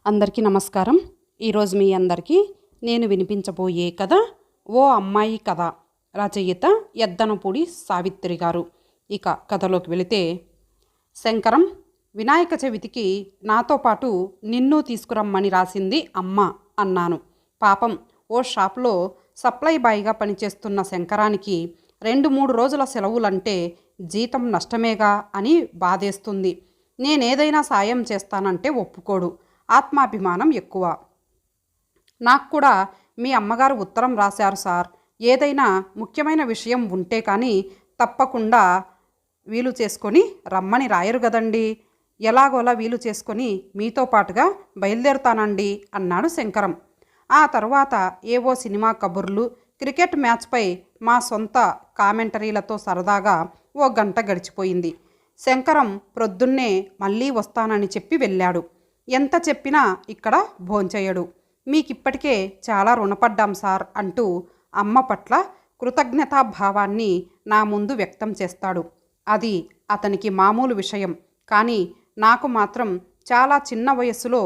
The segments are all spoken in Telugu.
అందరికీ నమస్కారం. ఈరోజు మీ అందరికీ నేను వినిపించబోయే కథ ఓ అమ్మాయి కథ. రచయిత యద్దనపూడి సావిత్రి గారు. ఇక కథలోకి వెళితే, శంకరం, వినాయక చవితికి నాతో పాటు నిన్ను తీసుకురమ్మని రాసింది అమ్మ అన్నాను. పాపం ఓ షాప్లో సప్లై బాయ్గా పనిచేస్తున్న శంకరానికి 2-3 రోజుల సెలవులంటే జీతం నష్టమేగా అని బాధేస్తుంది. నేనేదైనా సాయం చేస్తానంటే ఒప్పుకోడు. ఆత్మాభిమానం ఎక్కువ. నాకు కూడా మీ అమ్మగారు ఉత్తరం రాశారు సార్. ఏదైనా ముఖ్యమైన విషయం ఉంటే కానీ తప్పకుండా వీలు చేసుకొని రమ్మని రాయరు కదండి. ఎలాగోలా వీలు చేసుకొని మీతో పాటుగా బయలుదేరుతానండి అన్నాడు శంకరం. ఆ తర్వాత ఏవో సినిమా కబుర్లు, క్రికెట్ మ్యాచ్పై మా సొంత కామెంటరీలతో సరదాగా ఓ గంట గడిచిపోయింది. శంకరం ప్రొద్దున్నే మళ్ళీ వస్తానని చెప్పి వెళ్ళాడు. ఎంత చెప్పినా ఇక్కడ భోంచేయడు. మీకిప్పటికే చాలా రుణపడ్డాం సార్ అంటూ అమ్మ పట్ల కృతజ్ఞతాభావాన్ని నా ముందు వ్యక్తం చేస్తాడు. అది అతనికి మామూలు విషయం. కానీ నాకు మాత్రం చాలా చిన్న వయస్సులో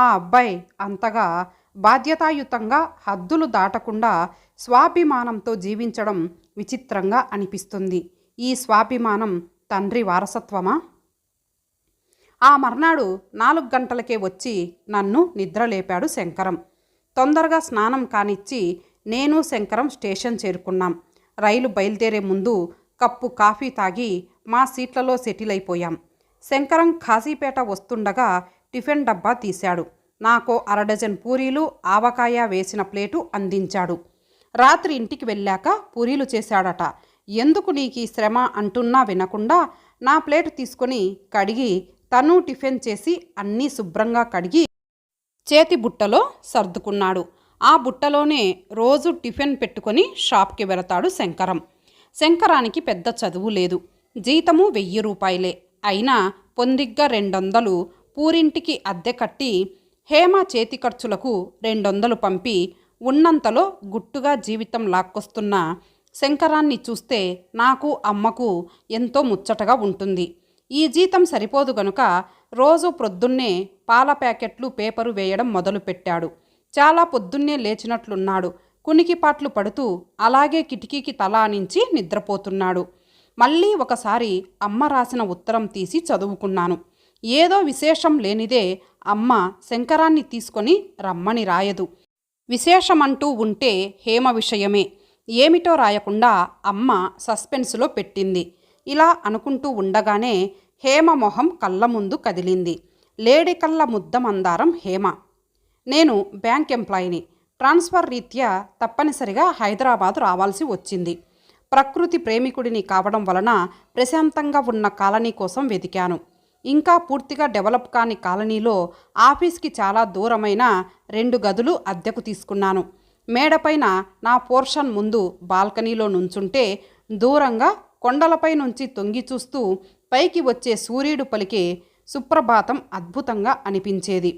ఆ అబ్బాయి అంతగా బాధ్యతాయుతంగా హద్దులు దాటకుండా స్వాభిమానంతో జీవించడం విచిత్రంగా అనిపిస్తుంది. ఈ స్వాభిమానం తండ్రి వారసత్వమా? ఆ మర్నాడు 4 గంటలకే వచ్చి నన్ను నిద్రలేపాడు శంకరం. తొందరగా స్నానం కానిచ్చి నేను శంకరం స్టేషన్ చేరుకున్నాం. రైలు బయలుదేరే ముందు కప్పు కాఫీ తాగి మా సీట్లలో సెటిల్ అయిపోయాం. శంకరం కాశీపేట వస్తుండగా టిఫిన్ డబ్బా తీశాడు. నాకు 1/2 డజన్ పూరీలు, ఆవకాయ వేసిన ప్లేటు అందించాడు. రాత్రి ఇంటికి వెళ్ళాక పూరీలు చేశాడట. ఎందుకు నీకు ఈ శ్రమ అంటున్నా వినకుండా నా ప్లేటు తీసుకొని కడిగి తను టిఫిన్ చేసి అన్నీ శుభ్రంగా కడిగి చేతి బుట్టలో సర్దుకున్నాడు. ఆ బుట్టలోనే రోజు టిఫిన్ పెట్టుకొని షాప్కి వెళతాడు శంకరం. శంకరానికి పెద్ద చదువు లేదు. జీతము 1000 రూపాయలే. అయినా పొందిగ్గా 200 పూరింటికి అద్దె కట్టి హేమ చేతి ఖర్చులకు 200 పంపి ఉన్నంతలో గుట్టుగా జీవితం లాక్కొస్తున్న శంకరాన్ని చూస్తే నాకు అమ్మకు ఎంతో ముచ్చటగా ఉంటుంది. ఈ జీతం సరిపోదు గనుక రోజు ప్రొద్దున్నే పాల ప్యాకెట్లు, పేపరు వేయడం మొదలుపెట్టాడు. చాలా పొద్దున్నే లేచినట్లున్నాడు. కునికిపాట్లు పడుతూ అలాగే కిటికీకి తల ఆనించి నిద్రపోతున్నాడు. మళ్ళీ ఒకసారి అమ్మ రాసిన ఉత్తరం తీసి చదువుకున్నాను. ఏదో విశేషం లేనిదే అమ్మ శంకరాన్ని తీసుకొని రమ్మని రాయదు. విశేషమంటూ ఉంటే హేమ విషయమే. ఏమిటో రాయకుండా అమ్మ సస్పెన్స్లో పెట్టింది. ఇలా అనుకుంటూ ఉండగానే హేమ మొహం కళ్ళ ముందు కదిలింది. లేడి కళ్ళ ముద్ద మందారం హేమ. నేను బ్యాంక్ ఎంప్లాయీని. ట్రాన్స్ఫర్ రీత్యా తప్పనిసరిగా హైదరాబాద్ రావాల్సి వచ్చింది. ప్రకృతి ప్రేమికుడిని కావడం వలన ప్రశాంతంగా ఉన్న కాలనీ కోసం వెతికాను. ఇంకా పూర్తిగా డెవలప్ కాని కాలనీలో ఆఫీస్కి చాలా దూరమైన 2 గదులు అద్దెకు తీసుకున్నాను. మేడపైన నా పోర్షన్ ముందు బాల్కనీలో నుంచుంటే దూరంగా కొండలపై నుంచి తొంగి చూస్తూ పైకి వచ్చే సూర్యుడు పలికే సుప్రభాతం అద్భుతంగా అనిపించేది.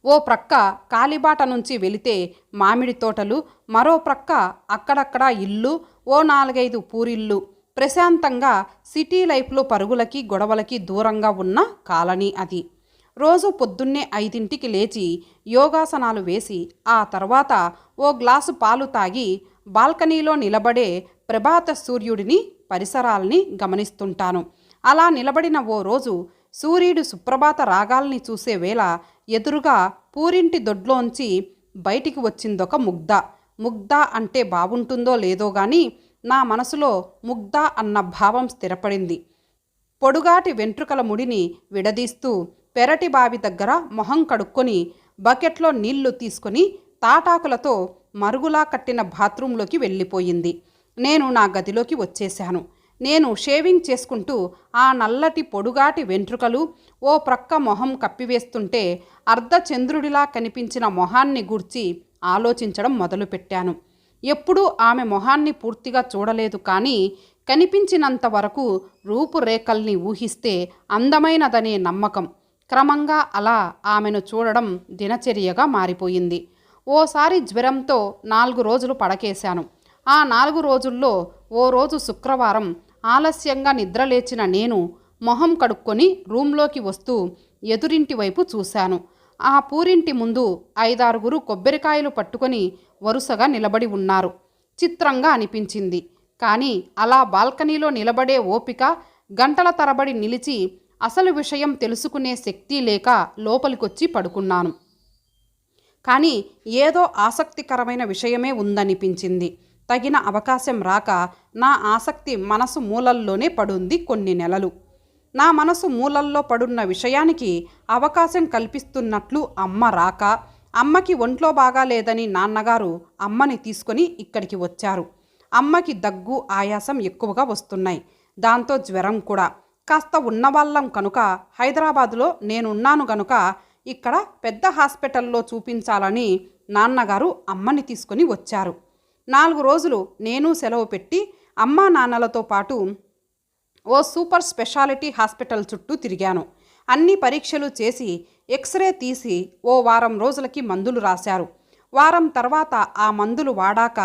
ఓ ప్రక్క కాలిబాట నుంచి వెళితే మామిడి తోటలు, మరో ప్రక్క అక్కడక్కడ ఇల్లు, ఓ 4-5 పూరిళ్ళు. ప్రశాంతంగా సిటీ లైఫ్లో పరుగులకి గొడవలకి దూరంగా ఉన్న కాలనీ అది. రోజు పొద్దున్నే 5ంటికి లేచి యోగాసనాలు వేసి ఆ తర్వాత ఓ గ్లాసు పాలు తాగి బాల్కనీలో నిలబడే ప్రభాత సూర్యుడిని, పరిసరాల్ని గమనిస్తుంటాను. అలా నిలబడిన ఓ రోజు సూర్యుడు సుప్రభాత రాగాల్ని చూసే వేళ ఎదురుగా పూరింటి దొడ్లోంచి బయటికి వచ్చిందొక ముగ్ధ. ముగ్ధ అంటే బాగుంటుందో లేదో గాని నా మనసులో ముగ్ధ అన్న భావం స్థిరపడింది. పొడుగాటి వెంట్రుకల ముడిని విడదీస్తూ పెరటి బావి దగ్గర మొహం కడుక్కొని బకెట్లో నీళ్లు తీసుకొని తాటాకులతో మరుగులా కట్టిన బాత్రూంలోకి వెళ్ళిపోయింది. నేను నా గదిలోకి వచ్చేశాను. నేను షేవింగ్ చేసుకుంటూ ఆ నల్లటి పొడుగాటి వెంట్రుకలు ఓ ప్రక్క మొహం కప్పివేస్తుంటే అర్ధచంద్రుడిలా కనిపించిన మొహాన్ని గూర్చి ఆలోచించడం మొదలుపెట్టాను. ఎప్పుడూ ఆమె మొహాన్ని పూర్తిగా చూడలేదు. కానీ కనిపించినంత వరకు రూపురేఖల్ని ఊహిస్తే అందమైనదనే నమ్మకం. క్రమంగా అలా ఆమెను చూడడం దినచర్యగా మారిపోయింది. ఓసారి జ్వరంతో 4 రోజులు పడకేశాను. ఆ 4 రోజుల్లో ఓ రోజు శుక్రవారం ఆలస్యంగా నిద్రలేచిన నేను మొహం కడుక్కొని రూంలోకి వస్తూ ఎదురింటి వైపు చూశాను. ఆ పూరింటి ముందు 5-6 కొబ్బరికాయలు పట్టుకొని వరుసగా నిలబడి ఉన్నారు. చిత్రంగా అనిపించింది. కానీ అలా బాల్కనీలో నిలబడే ఓపిక, గంటల తరబడి నిలిచి అసలు విషయం తెలుసుకునే శక్తి లేక లోపలికొచ్చి పడుకున్నాను. కానీ ఏదో ఆసక్తికరమైన విషయమే ఉందనిపించింది. తగిన అవకాశం రాక నా ఆసక్తి మనసు మూలల్లోనే పడుంది కొన్ని నెలలు. నా మనసు మూలల్లో పడున్న విషయానికి అవకాశం కల్పిస్తున్నట్లు అమ్మ రాక, అమ్మకి ఒంట్లో బాగాలేదని నాన్నగారు అమ్మని తీసుకొని ఇక్కడికి వచ్చారు. అమ్మకి దగ్గు, ఆయాసం ఎక్కువగా వస్తున్నాయి. దాంతో జ్వరం కూడా. కాస్త ఉన్నవాళ్ళం కనుక హైదరాబాదులో నేనున్నాను గనుక ఇక్కడ పెద్ద హాస్పిటల్లో చూపించాలని నాన్నగారు అమ్మని తీసుకొని వచ్చారు. 4 రోజులు నేను సెలవు పెట్టి అమ్మా నాన్నలతో పాటు ఓ సూపర్ స్పెషాలిటీ హాస్పిటల్ చుట్టూ తిరిగాను. అన్ని పరీక్షలు చేసి ఎక్స్రే తీసి ఓ వారం రోజులకి మందులు రాశారు. వారం తర్వాత ఆ మందులు వాడాక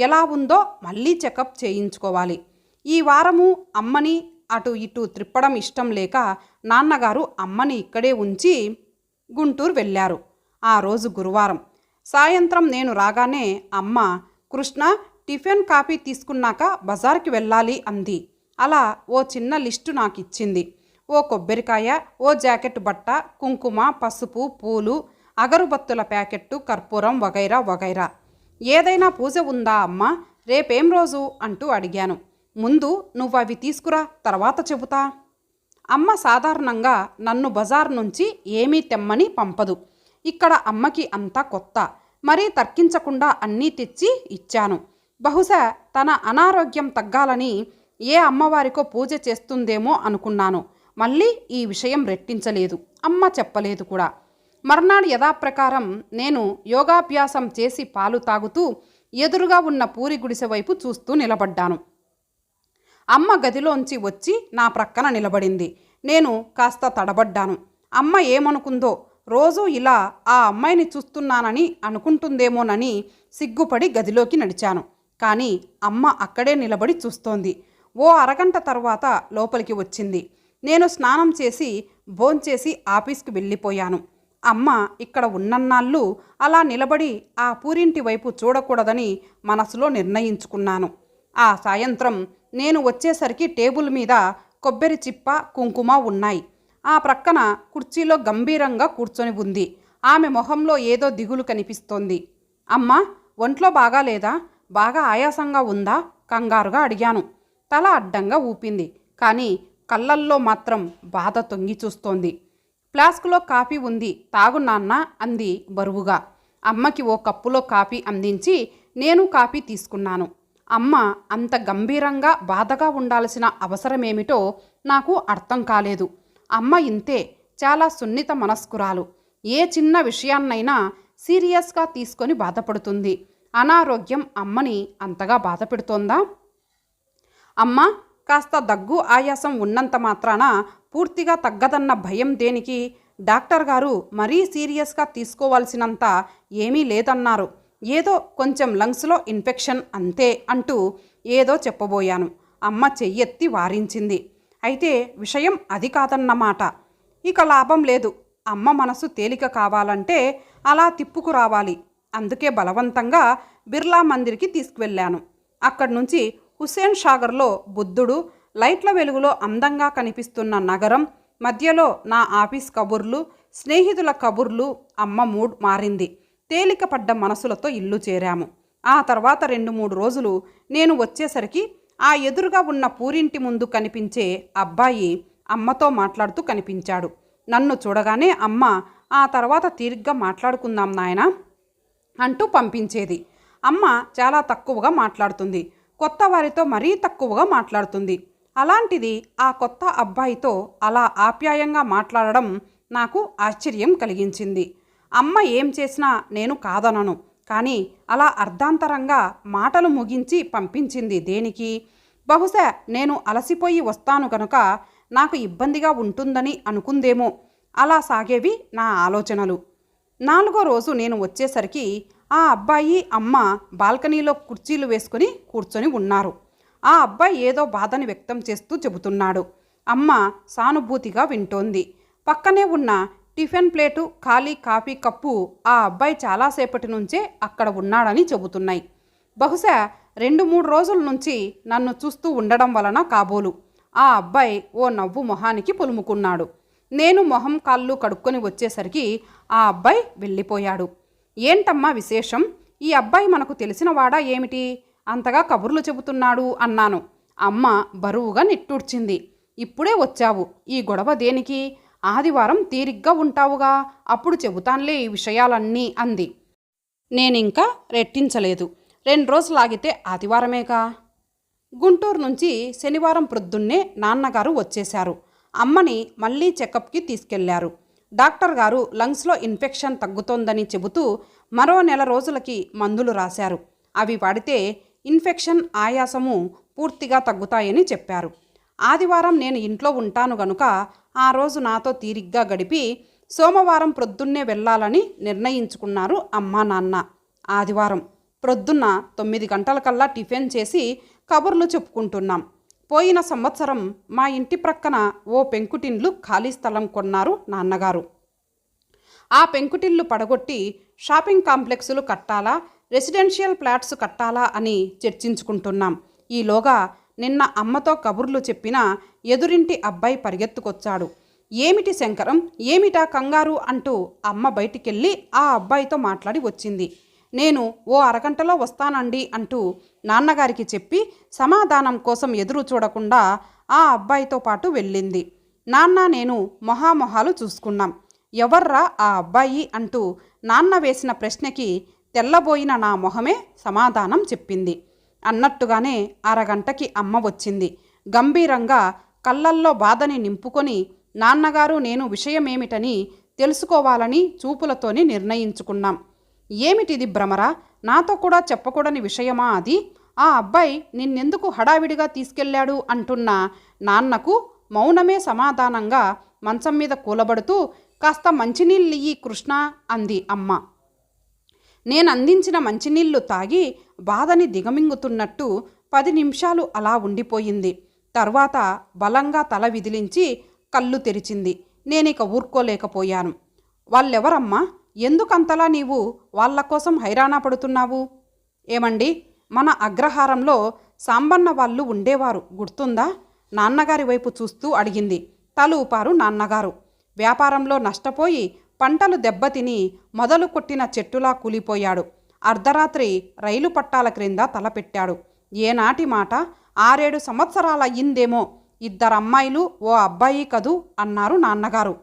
ఎలా ఉందో మళ్ళీ చెకప్ చేయించుకోవాలి. ఈ వారము అమ్మని అటు ఇటు త్రిప్పడం ఇష్టం లేక నాన్నగారు అమ్మని ఇక్కడే ఉంచి గుంటూరు వెళ్ళారు. ఆ రోజు గురువారం సాయంత్రం నేను రాగానే అమ్మ, కృష్ణ టిఫిన్ కాఫీ తీసుకున్నాక బజార్కి వెళ్ళాలి అంది. అలా ఓ చిన్న లిస్టు నాకు ఇచ్చింది. ఓ కొబ్బరికాయ, ఓ జాకెట్ బట్ట, కుంకుమ, పసుపు, పూలు, అగరుబత్తుల ప్యాకెట్టు, కర్పూరం వగైరా వగైరా. ఏదైనా పూజ ఉందా అమ్మ? రేపేం రోజు అంటూ అడిగాను. ముందు నువ్వు అవి తీసుకురా, తర్వాత చెబుతా. అమ్మ సాధారణంగా నన్ను బజార్ నుంచి ఏమీ తెమ్మని పంపదు. ఇక్కడ అమ్మకి అంతా కొత్త. మరీ తర్కించకుండా అన్నీ తెచ్చి ఇచ్చాను. బహుశా తన అనారోగ్యం తగ్గాలని ఏ అమ్మవారికో పూజ చేస్తుందేమో అనుకున్నాను. మళ్ళీ ఈ విషయం రెట్టించలేదు. అమ్మ చెప్పలేదు కూడా. మర్నాడు యథాప్రకారం నేను యోగాభ్యాసం చేసి పాలు తాగుతూ ఎదురుగా ఉన్న పూరి గుడిసె వైపు చూస్తూ నిలబడ్డాను. అమ్మ గదిలోంచి వచ్చి నా ప్రక్కన నిలబడింది. నేను కాస్త తడబడ్డాను. అమ్మ ఏమనుకుందో, రోజూ ఇలా ఆ అమ్మాయిని చూస్తున్నానని అనుకుంటుందేమోనని సిగ్గుపడి గదిలోకి నడిచాను. కానీ అమ్మ అక్కడే నిలబడి చూస్తోంది. ఓ అరగంట తర్వాత లోపలికి వచ్చింది. నేను స్నానం చేసి భోంచేసి ఆఫీస్కి వెళ్ళిపోయాను. అమ్మ ఇక్కడ ఉన్నన్నాళ్ళు అలా నిలబడి ఆ పూరింటి వైపు చూడకూడదని మనసులో నిర్ణయించుకున్నాను. ఆ సాయంత్రం నేను వచ్చేసరికి టేబుల్ మీద కొబ్బరి చిప్ప, కుంకుమ ఉన్నాయి. ఆ ప్రక్కన కుర్చీలో గంభీరంగా కూర్చొని ఉంది. ఆమె మొహంలో ఏదో దిగులు కనిపిస్తోంది. అమ్మ, ఒంట్లో బాగాలేదా? బాగా ఆయాసంగా ఉందా? కంగారుగా అడిగాను. తల అడ్డంగా ఊపింది. కానీ కళ్ళల్లో మాత్రం బాధ తొంగి చూస్తోంది. ఫ్లాస్క్లో కాఫీ ఉంది, తాగు నాన్న అంది బరువుగా. అమ్మకి ఓ కప్పులో కాఫీ అందించి నేను కాఫీ తీసుకున్నాను. అమ్మ అంత గంభీరంగా బాధగా ఉండాల్సిన అవసరమేమిటో నాకు అర్థం కాలేదు. అమ్మ ఇంతే, చాలా సున్నిత మనస్కురాలు. ఏ చిన్న విషయాన్నైనా సీరియస్గా తీసుకొని బాధపడుతుంది. అనారోగ్యం అమ్మని అంతగా బాధ పెడుతోందా? అమ్మ, కాస్త దగ్గు, ఆయాసం ఉన్నంత మాత్రాన పూర్తిగా తగ్గదన్న భయం దేనికి? డాక్టర్ గారు మరీ సీరియస్గా తీసుకోవాల్సినంత ఏమీ లేదన్నారు. ఏదో కొంచెం లంగ్స్లో ఇన్ఫెక్షన్ అంతే అంటూ ఏదో చెప్పబోయాను. అమ్మ చెయ్యెత్తి వారించింది. అయితే విషయం అది కాదన్నమాట. ఇక లాభం లేదు. అమ్మ మనసు తేలిక కావాలంటే అలా తిప్పుకురావాలి. అందుకే బలవంతంగా బిర్లా మందిర్కి తీసుకువెళ్ళాను. అక్కడి నుంచి హుస్సేన్ సాగర్లో బుద్ధుడు, లైట్ల వెలుగులో అందంగా కనిపిస్తున్న నగరం, మధ్యలో నా ఆఫీస్ కబుర్లు, స్నేహితుల కబుర్లు. అమ్మ మూడ్ మారింది. తేలికపడ్డ మనసులతో ఇల్లు చేరాము. ఆ తర్వాత 2-3 రోజులు నేను వచ్చేసరికి ఆ ఎదురుగా ఉన్న పూరింటి ముందు కనిపించే అబ్బాయి అమ్మతో మాట్లాడుతూ కనిపించాడు. నన్ను చూడగానే అమ్మ ఆ తర్వాత తీరిగ్గా మాట్లాడుకుందాం నాయనా అంటూ పంపించేది. అమ్మ చాలా తక్కువగా మాట్లాడుతుంది. కొత్త వారితో మరీ తక్కువగా మాట్లాడుతుంది. అలాంటిది ఆ కొత్త అబ్బాయితో అలా ఆప్యాయంగా మాట్లాడడం నాకు ఆశ్చర్యం కలిగించింది. అమ్మ ఏం చేసినా నేను కాదనను. కానీ అలా అర్ధాంతరంగా మాటలు ముగించి పంపించింది దేనికి? బహుశా నేను అలసిపోయి వస్తాను కనుక నాకు ఇబ్బందిగా ఉంటుందని అనుకుందేమో. అలా సాగేవి నా ఆలోచనలు. 4వ రోజు నేను వచ్చేసరికి ఆ అబ్బాయి, అమ్మ బాల్కనీలో కుర్చీలు వేసుకుని కూర్చొని ఉన్నారు. ఆ అబ్బాయి ఏదో బాధని వ్యక్తం చేస్తూ చెబుతున్నాడు. అమ్మ సానుభూతిగా వింటోంది. పక్కనే ఉన్న టిఫిన్ ప్లేటు, ఖాళీ కాఫీ కప్పు ఆ అబ్బాయి చాలాసేపటి నుంచే అక్కడ ఉన్నాడని చెబుతున్నాయి. బహుశా 2-3 రోజుల నుంచి నన్ను చూస్తూ ఉండడం వలన కాబోలు ఆ అబ్బాయి ఓ నవ్వు మొహానికి పులుముకున్నాడు. నేను మొహం కాళ్ళు కడుక్కొని వచ్చేసరికి ఆ అబ్బాయి వెళ్ళిపోయాడు. ఏంటమ్మా విశేషం? ఈ అబ్బాయి మనకు తెలిసినవాడా ఏమిటి? అంతగా కబుర్లు చెబుతున్నాడు అన్నాను. అమ్మ బరువుగా నిట్టూర్చింది. ఇప్పుడే వచ్చావు, ఈ గొడవ దేనికి? ఆదివారం తీరిగ్గా ఉంటావుగా, అప్పుడు చెబుతాన్లే ఈ విషయాలన్నీ అంది. నేనింకా రెట్టించలేదు. 2 రోజులాగితే ఆదివారమేగా. గుంటూరు నుంచి శనివారం ప్రొద్దున్నే నాన్నగారు వచ్చేశారు. అమ్మని మళ్ళీ చెకప్కి తీసుకెళ్లారు. డాక్టర్ గారు లంగ్స్లో ఇన్ఫెక్షన్ తగ్గుతోందని చెబుతూ మరో 1 నెల రోజులకి మందులు రాశారు. అవి వాడితే ఇన్ఫెక్షన్, ఆయాసము పూర్తిగా తగ్గుతాయని చెప్పారు. ఆదివారం నేను ఇంట్లో ఉంటాను గనుక ఆ రోజు నాతో తీరిగ్గా గడిపి సోమవారం ప్రొద్దున్నే వెళ్ళాలని నిర్ణయించుకున్నారు అమ్మా నాన్న. ఆదివారం ప్రొద్దున్న 9 గంటలకల్లా టిఫిన్ చేసి కబుర్లు చెప్పుకుంటున్నాం. పోయిన సంవత్సరం మా ఇంటి ప్రక్కన ఓ పెంకుటిండ్లు ఖాళీ స్థలం కొన్నారు నాన్నగారు. ఆ పెంకుటిల్లు పడగొట్టి షాపింగ్ కాంప్లెక్సులు కట్టాలా, రెసిడెన్షియల్ ఫ్లాట్స్ కట్టాలా అని చర్చించుకుంటున్నాం. ఈలోగా నిన్న అమ్మతో కబుర్లు చెప్పిన ఎదురింటి అబ్బాయి పరిగెత్తుకొచ్చాడు. ఏమిటి శంకరం, ఏమిటా కంగారు అంటూ అమ్మ బయటికెళ్ళి ఆ అబ్బాయితో మాట్లాడి వచ్చింది. నేను ఓ అరగంటలో వస్తానండి అంటూ నాన్నగారికి చెప్పి సమాధానం కోసం ఎదురు చూడకుండా ఆ అబ్బాయితో పాటు వెళ్ళింది. నాన్న నేను మొహామొహాలు చూసుకున్నాం. ఎవర్రా ఆ అబ్బాయి అంటూ నాన్న వేసిన ప్రశ్నకి తెల్లబోయిన నా మొహమే సమాధానం చెప్పింది. అన్నట్టుగానే అరగంటకి అమ్మ వచ్చింది. గంభీరంగా కళ్ళల్లో బాధని నింపుకొని నాన్నగారు నేను విషయమేమిటని తెలుసుకోవాలని చూపులతోనే నిర్ణయించుకున్నాం. ఏమిటిది భ్రమరా? నాతో కూడా చెప్పకూడని విషయమా అది? ఆ అబ్బాయి నిన్నెందుకు హడావిడిగా తీసుకెళ్లాడు అంటున్న నాన్నకు మౌనమే సమాధానంగా మంచం మీద కూలబడుతూ కాస్త మంచినీళ్ళియ్యి కృష్ణ అంది అమ్మ. నేనందించిన మంచినీళ్లు తాగి బాధని దిగమింగుతున్నట్టు 10 నిమిషాలు అలా ఉండిపోయింది. తర్వాత బలంగా తల విదిలించి కళ్ళు తెరిచింది. నేనిక ఊరుకోలేకపోయాను. వాళ్ళెవరమ్మా? ఎందుకంతలా నీవు వాళ్ళ కోసం హైరాణ పడుతున్నావు? ఏమండి, మన అగ్రహారంలో సాంబన్న వాళ్ళు ఉండేవారు, గుర్తుందా? నాన్నగారి వైపు చూస్తూ అడిగింది. తల ఊపారు నాన్నగారు. వ్యాపారంలో నష్టపోయి పంటలు దెబ్బతిని మొదలు కొట్టిన చెట్టులా కూలిపోయాడు. అర్ధరాత్రి రైలు పట్టాల క్రింద తలపెట్టాడు. ఏనాటి మాట, 6-7 సంవత్సరాలయ్యిందేమో. 2 అమ్మాయిలు ఓ అబ్బాయి కదూ అన్నారు నాన్నగారు.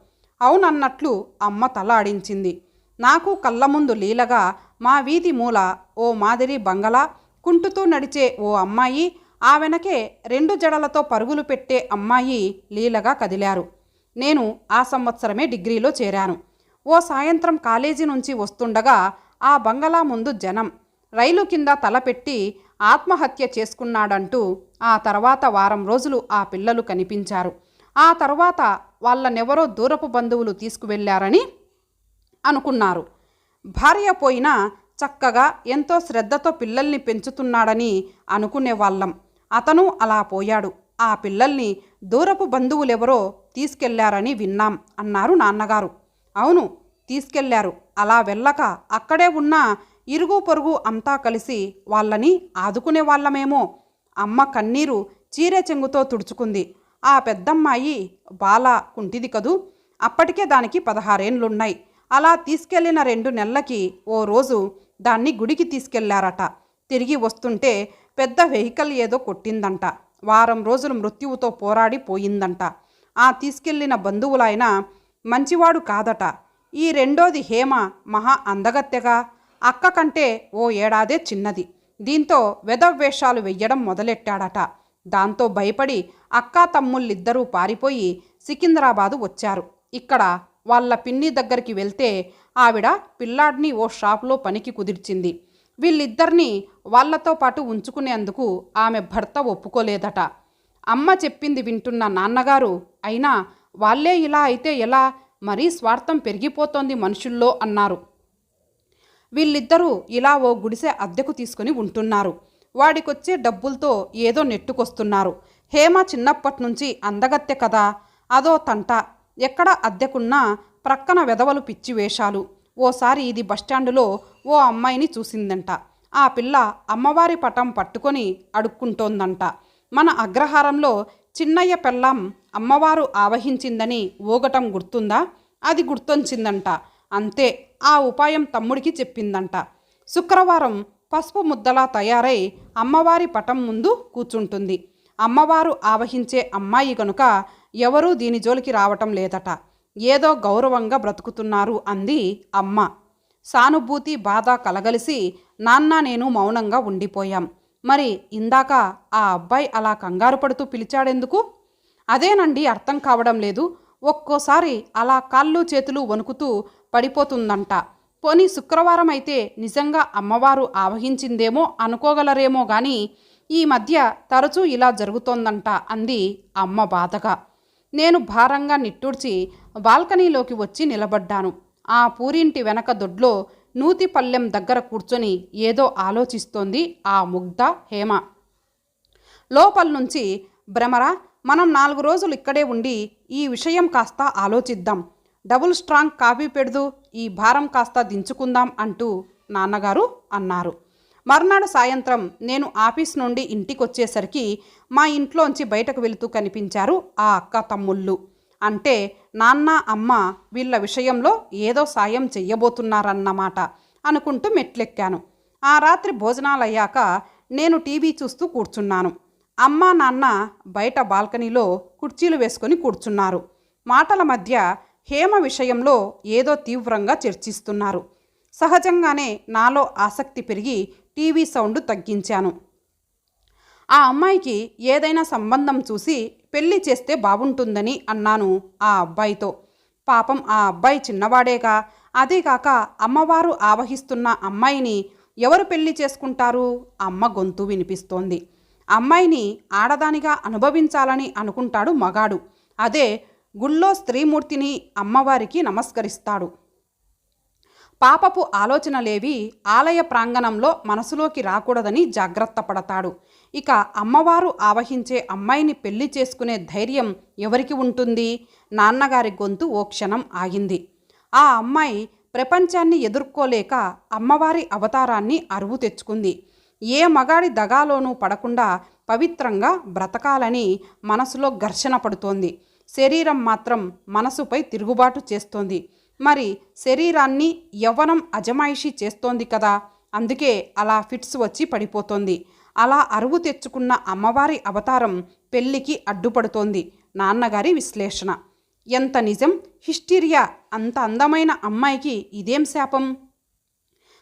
అవునన్నట్లు అమ్మ తల ఆడించింది. నాకు కళ్ళ ముందు లీలగా మా వీధి మూల ఓ మాదిరి బంగళా, కుంటుతూ నడిచే ఓ అమ్మాయి, ఆ వెనకే 2 జడలతో పరుగులు పెట్టే అమ్మాయి లీలగా కదిలారు. నేను ఆ సంవత్సరమే డిగ్రీలో చేరాను. ఓ సాయంత్రం కాలేజీ నుంచి వస్తుండగా ఆ బంగళా ముందు జనం. రైలు కింద తలపెట్టి ఆత్మహత్య చేసుకున్నాడంటూ ఆ తర్వాత వారం రోజులు ఆ పిల్లలు కనిపించారు. ఆ తర్వాత వాళ్ళనెవరో దూరపు బంధువులు తీసుకువెళ్ళారని అనుకున్నారు. భార్య పోయినా చక్కగా ఎంతో శ్రద్ధతో పిల్లల్ని పెంచుతున్నాడని అనుకునేవాళ్ళం. అతను అలా పోయాడు. ఆ పిల్లల్ని దూరపు బంధువులెవరో తీసుకెళ్లారని విన్నాం అన్నారు నాన్నగారు. అవును, తీసుకెళ్లారు. అలా వెళ్ళక అక్కడే ఉన్న ఇరుగు పొరుగు అంతా కలిసి వాళ్ళని ఆదుకునే వాళ్ళమేమో. అమ్మ కన్నీరు చీరే చెంగుతో తుడుచుకుంది. ఆ పెద్దమ్మాయి బాల కుంటిది కదూ, అప్పటికే దానికి 16 ఏండ్లున్నాయి. అలా తీసుకెళ్లిన 2 నెలలకి ఓ రోజు దాన్ని గుడికి తీసుకెళ్లారట. తిరిగి వస్తుంటే పెద్ద వెహికల్ ఏదో కొట్టిందంట. వారం రోజులు మృత్యువుతో పోరాడి పోయిందంట. ఆ తీసుకెళ్లిన బంధువులైన మంచివాడు కాదట. ఈ రెండోది హేమ మహా అందగత్తెగా, అక్క కంటే ఓ ఏడాదే చిన్నది. దీంతో వెధవేషాలు వెయ్యడం మొదలెట్టాడట. దాంతో భయపడి అక్కా తమ్ముళ్ళిద్దరూ పారిపోయి సికింద్రాబాదు వచ్చారు. ఇక్కడ వాళ్ళ పిన్ని దగ్గరికి వెళ్తే ఆవిడ పిల్లాడిని ఓ షాప్లో పనికి కుదిర్చింది. వీళ్ళిద్దరినీ వాళ్లతో పాటు ఉంచుకునేందుకు ఆమె భర్త ఒప్పుకోలేదట. అమ్మ చెప్పింది వింటున్న నాన్నగారు, అయినా వాళ్ళే ఇలా అయితే ఎలా, మరీ స్వార్థం పెరిగిపోతోంది మనుషుల్లో అన్నారు. వీళ్ళిద్దరూ ఇలా ఓ గుడిసె అద్దెకు తీసుకుని ఉంటున్నారు. వాడికొచ్చే డబ్బులతో ఏదో నెట్టుకొస్తున్నారు. హేమ చిన్నప్పటి నుంచి అందగత్తె కదా, అదో తంట. ఎక్కడ అద్దెకున్నా ప్రక్కన వెధవలు పిచ్చి వేషాలు. ఓసారి ఇది బస్టాండులో ఓ అమ్మాయిని చూసిందంట. ఆ పిల్ల అమ్మవారి పటం పట్టుకొని అడుక్కుంటోందంట. మన అగ్రహారంలో చిన్నయ్య పెళ్ళాం అమ్మవారు ఆవహించిందని ఊగటం గుర్తుందా? అది గుర్తొచ్చిందంట. అంతే, ఆ ఉపాయం తమ్ముడికి చెప్పిందంట. శుక్రవారం పసుపు ముద్దలా తయారై అమ్మవారి పటం ముందు కూర్చుంటుంది. అమ్మవారు ఆవహించే అమ్మాయి కనుక ఎవరూ దీని జోలికి రావటం లేదట. ఏదో గౌరవంగా బ్రతుకుతున్నారు అంది అమ్మ. సానుభూతి బాధ కలగలిసి నాన్న నేను మౌనంగా ఉండిపోయాం. మరి ఇందాక ఆ అబ్బాయి అలా కంగారు పడుతూ పిలిచాడెందుకు? అదేనండి అర్థం కావడం లేదు. ఒక్కోసారి అలా కాళ్ళు చేతులు వణుకుతూ పడిపోతుందంట. పోనీ శుక్రవారం అయితే నిజంగా అమ్మవారు ఆవహించిందేమో అనుకోగలరేమో గాని ఈ మధ్య తరచూ ఇలా జరుగుతోందంట అంది అమ్మ బాధగా. నేను భారంగా నిట్టూర్చి బాల్కనీలోకి వచ్చి నిలబడ్డాను. ఆ పూరింటి వెనక దొడ్లో నూతి పల్లెం దగ్గర కూర్చొని ఏదో ఆలోచిస్తోంది ఆ ముగ్ధ హేమ. లోపల నుంచి, భ్రమరా, మనం 4 రోజులు ఇక్కడే ఉండి ఈ విషయం కాస్త ఆలోచిద్దాం. డబుల్ స్ట్రాంగ్ కాఫీ పెడదు, ఈ భారం కాస్త దించుకుందాం అంటూ నాన్నగారు అన్నారు. మర్నాడు సాయంత్రం నేను ఆఫీస్ నుండి ఇంటికొచ్చేసరికి మా ఇంట్లోంచి బయటకు వెళుతూ కనిపించారు ఆ అక్క తమ్ముళ్ళు. అంటే నాన్న అమ్మ వీళ్ళ విషయంలో ఏదో సాయం చెయ్యబోతున్నారన్నమాట అనుకుంటూ మెట్లెక్కాను. ఆ రాత్రి భోజనాలయ్యాక నేను టీవీ చూస్తూ కూర్చున్నాను. అమ్మ నాన్న బయట బాల్కనీలో కుర్చీలు వేసుకొని కూర్చున్నారు. మాటల మధ్య హేమ విషయంలో ఏదో తీవ్రంగా చర్చిస్తున్నారు. సహజంగానే నాలో ఆసక్తి పెరిగి టీవీ సౌండ్ తగ్గించాను. ఆ అమ్మాయికి ఏదైనా సంబంధం చూసి పెళ్లి చేస్తే బాగుంటుందని అన్నాను ఆ అబ్బాయితో. పాపం ఆ అబ్బాయి చిన్నవాడేగా. అదేగాక అమ్మవారు ఆవహిస్తున్న అమ్మాయిని ఎవరు పెళ్లి చేసుకుంటారు? అమ్మ గొంతు వినిపిస్తోంది. అమ్మాయిని ఆడదానిగా అనుభవించాలని అనుకుంటాడు మగాడు. అదే గుళ్ళో స్త్రీమూర్తిని అమ్మవారికి నమస్కరిస్తాడు. పాపపు ఆలోచనలేవి ఆలయ ప్రాంగణంలో మనసులోకి రాకూడదని జాగ్రత్త పడతాడు. ఇక అమ్మవారు ఆవహించే అమ్మాయిని పెళ్లి చేసుకునే ధైర్యం ఎవరికి ఉంటుంది? నాన్నగారి గొంతు ఓ క్షణం ఆగింది. ఆ అమ్మాయి ప్రపంచాన్ని ఎదుర్కోలేక అమ్మవారి అవతారాన్ని అరువు తెచ్చుకుంది. ఏ మగాడి దగాలోనూ పడకుండా పవిత్రంగా బ్రతకాలని మనసులో ఘర్షణ పడుతోంది. శరీరం మాత్రం మనసుపై తిరుగుబాటు చేస్తోంది. మరి శరీరాన్ని యవ్వనం అజమాయిషీ చేస్తోంది కదా, అందుకే అలా ఫిట్స్ వచ్చి పడిపోతోంది. అలా అరువు తెచ్చుకున్న అమ్మవారి అవతారం పెళ్లికి అడ్డుపడుతోంది. నాన్నగారి విశ్లేషణ. ఎంత నిజం! హిస్టీరియా! అంత అందమైన అమ్మాయికి ఇదేం శాపం?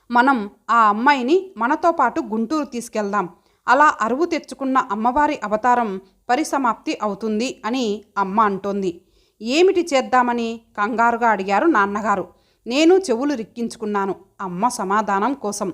మనం ఆ అమ్మాయిని మనతో పాటు గుంటూరు తీసుకెళ్దాం. అలా అరువు తెచ్చుకున్న అమ్మవారి అవతారం పరిసమాప్తి అవుతుంది అని అమ్మ అంటోంది. ఏమిటి చేద్దామని కంగారుగా అడిగారు నాన్నగారు. నేను చెవులు రిక్కించుకున్నాను అమ్మ సమాధానం కోసం.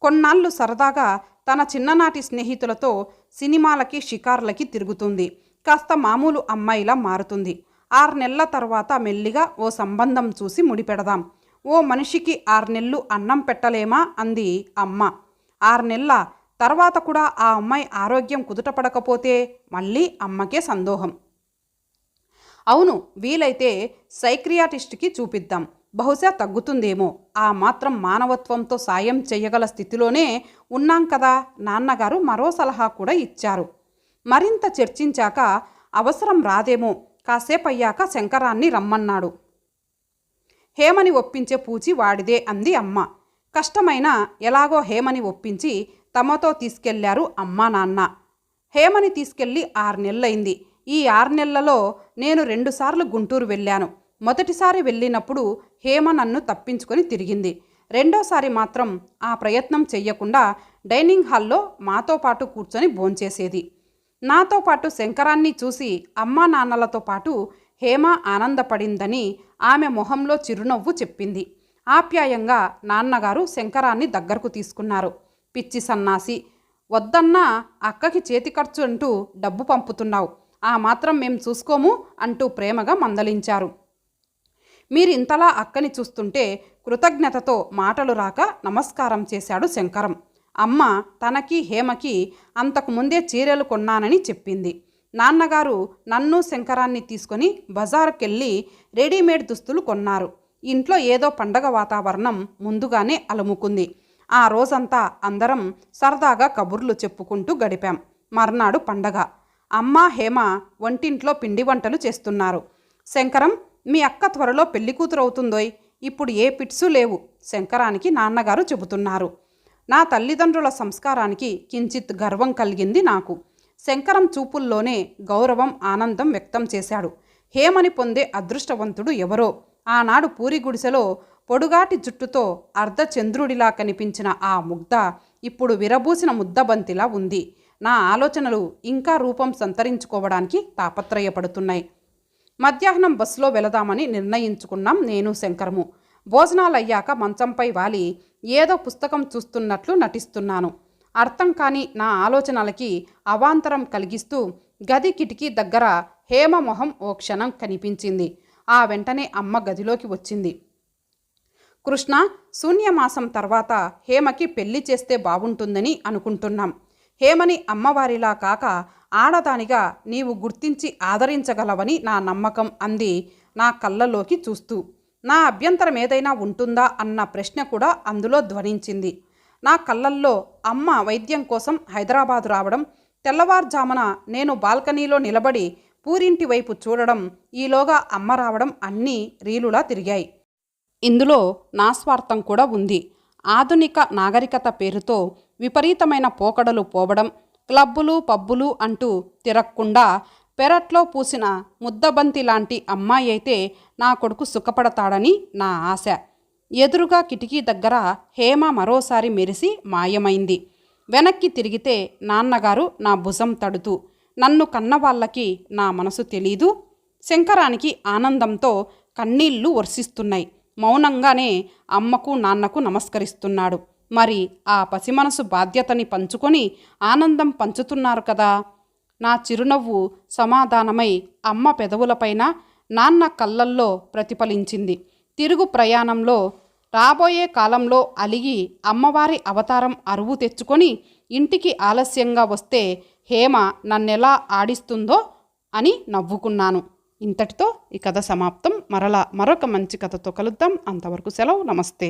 కొన్నాళ్ళు సరదాగా తన చిన్ననాటి స్నేహితులతో సినిమాలకి షికార్లకి తిరుగుతుంది. కాస్త మామూలు అమ్మాయిలా మారుతుంది. 6 నెలల తర్వాత మెల్లిగా ఓ సంబంధం చూసి ముడిపెడదాం. ఓ మనిషికి 6 నెలలు అన్నం పెట్టలేమా అంది అమ్మ. 6 నెలల తర్వాత కూడా ఆ అమ్మాయి ఆరోగ్యం కుదుటపడకపోతే మళ్ళీ అమ్మకే సందేహం. అవును, వీలైతే సైక్రియాటిస్ట్కి చూపిద్దాం, బహుశా తగ్గుతుందేమో. ఆ మాత్రం మానవత్వంతో సాయం చెయ్యగల స్థితిలోనే ఉన్నాం కదా. నాన్నగారు మరో సలహా కూడా ఇచ్చారు. మరింత చర్చించాక అవసరం రాదేమో, కాసేపయ్యాక శంకరాన్ని రమ్మన్నాడు. హేమని ఒప్పించే పూచి వాడిదే అంది అమ్మ. కష్టమైనా ఎలాగో హేమని ఒప్పించి తమతో తీసుకెళ్లారు అమ్మా నాన్న. హేమని తీసుకెళ్ళి 6 నెలలైంది. ఈ 6 నెలలలో నేను 2 సార్లు గుంటూరు వెళ్ళాను. మొదటిసారి వెళ్ళినప్పుడు హేమ నన్ను తప్పించుకొని తిరిగింది. రెండోసారి మాత్రం ఆ ప్రయత్నం చెయ్యకుండా డైనింగ్ హాల్లో మాతో పాటు కూర్చొని భోంచేసేది. నాతో పాటు శంకరాన్ని చూసి అమ్మా నాన్నలతో పాటు హేమ ఆనందపడిందని ఆమె మొహంలో చిరునవ్వు చెప్పింది. ఆప్యాయంగా నాన్నగారు శంకరాన్ని దగ్గరకు తీసుకున్నారు. పిచ్చి సన్నాసి, వద్దన్నా అక్కకి చేతి ఖర్చు అంటూ డబ్బు పంపుతున్నావు, ఆ మాత్రం మేం చూసుకోము అంటూ ప్రేమగా మందలించారు. మీరింతలా అక్కని చూస్తుంటే కృతజ్ఞతతో మాటలు రాక నమస్కారం చేశాడు శంకరం. అమ్మ తనకి హేమకి అంతకుముందే చీరలు కొన్నానని చెప్పింది. నాన్నగారు నన్ను శంకరాన్ని తీసుకొని బజారుకెళ్ళి రెడీమేడ్ దుస్తులు కొన్నారు. ఇంట్లో ఏదో పండగ వాతావరణం ముందుగానే అలుముకుంది. ఆ రోజంతా అందరం సరదాగా కబుర్లు చెప్పుకుంటూ గడిపాం. మర్నాడు పండగ. అమ్మ హేమ వంటింట్లో పిండి వంటలు చేస్తున్నారు. శంకరం, మీ అక్క త్వరలో పెళ్లి కూతురు అవుతుందోయ్, ఇప్పుడు ఏ పిట్సు లేవు శంకరానికి నాన్నగారు చెబుతున్నారు. నా తల్లిదండ్రుల సంస్కారానికి కించిత్ గర్వం కలిగింది నాకు. శంకరం చూపుల్లోనే గౌరవం, ఆనందం వ్యక్తం చేశాడు. హేమని పొందే అదృష్టవంతుడు ఎవరో. ఆనాడు పూరి గుడిసెలో పొడుగాటి జుట్టుతో అర్ధచంద్రుడిలా కనిపించిన ఆ ముగ్ధ ఇప్పుడు విరబూసిన ముద్దబంతిలా ఉంది. నా ఆలోచనలు ఇంకా రూపం సంతరించుకోవడానికి తాపత్రయపడుతున్నాయి. మధ్యాహ్నం బస్సులో వెళదామని నిర్ణయించుకున్నాం నేను శంకరము. భోజనాలయ్యాక మంచంపై వాలి ఏదో పుస్తకం చూస్తున్నట్లు నటిస్తున్నాను. అర్థం కాని నా ఆలోచనలకి అవాంతరం కలిగిస్తూ గది కిటికీ దగ్గర హేమ మొహం ఓ క్షణం కనిపించింది. ఆ వెంటనే అమ్మ గదిలోకి వచ్చింది. కృష్ణ, శూన్యమాసం తర్వాత హేమకి పెళ్లి చేస్తే బాగుంటుందని అనుకుంటున్నాం. హేమని అమ్మవారిలా కాక ఆడదానిగా నీవు గుర్తించి ఆదరించగలవని నా నమ్మకం అంది నా కళ్ళలోకి చూస్తూ. నా అభ్యంతరం ఏదైనా ఉంటుందా అన్న ప్రశ్న కూడా అందులో ధ్వనించింది. నా కళ్ళల్లో అమ్మ వైద్యం కోసం హైదరాబాదు రావడం, తెల్లవారుజామున నేను బాల్కనీలో నిలబడి పూరింటి వైపు చూడడం, ఈలోగా అమ్మ రావడం అన్నీ రీలులా తిరిగాయి. ఇందులో నా స్వార్థం కూడా ఉంది. ఆధునిక నాగరికత పేరుతో విపరీతమైన పోకడలు పోవడం, క్లబ్బులు పబ్బులు అంటూ తిరగకుండా పెరట్లో పూసిన ముద్దబంతి లాంటి అమ్మాయి అయితే నా కొడుకు సుఖపడతాడని నా ఆశ. ఎదురుగా కిటికీ దగ్గర హేమ మరోసారి మెరిసి మాయమైంది. వెనక్కి తిరిగితే నాన్నగారు నా భుజం తడుతూ, నన్ను కన్నవాళ్ళకి నా మనసు తెలీదు. శంకరానికి ఆనందంతో కన్నీళ్లు వర్షిస్తున్నాయి. మౌనంగానే అమ్మకు నాన్నకు నమస్కరిస్తున్నాడు. మరి ఆ పసిమనసు బాధ్యతని పంచుకొని ఆనందం పంచుతున్నారు కదా. నా చిరునవ్వు సమాధానమై అమ్మ పెదవులపైన, నాన్న కళ్ళల్లో ప్రతిఫలించింది. తిరుగు ప్రయాణంలో రాబోయే కాలంలో అలిగి అమ్మవారి అవతారం అరువు తెచ్చుకొని ఇంటికి ఆలస్యంగా వస్తే హేమ నన్నెలా ఆడిస్తుందో అని నవ్వుకున్నాను. ఇంతటితో ఈ కథ సమాప్తం. మరలా మరొక మంచి కథతో కలుద్దాం. అంతవరకు సెలవు. నమస్తే.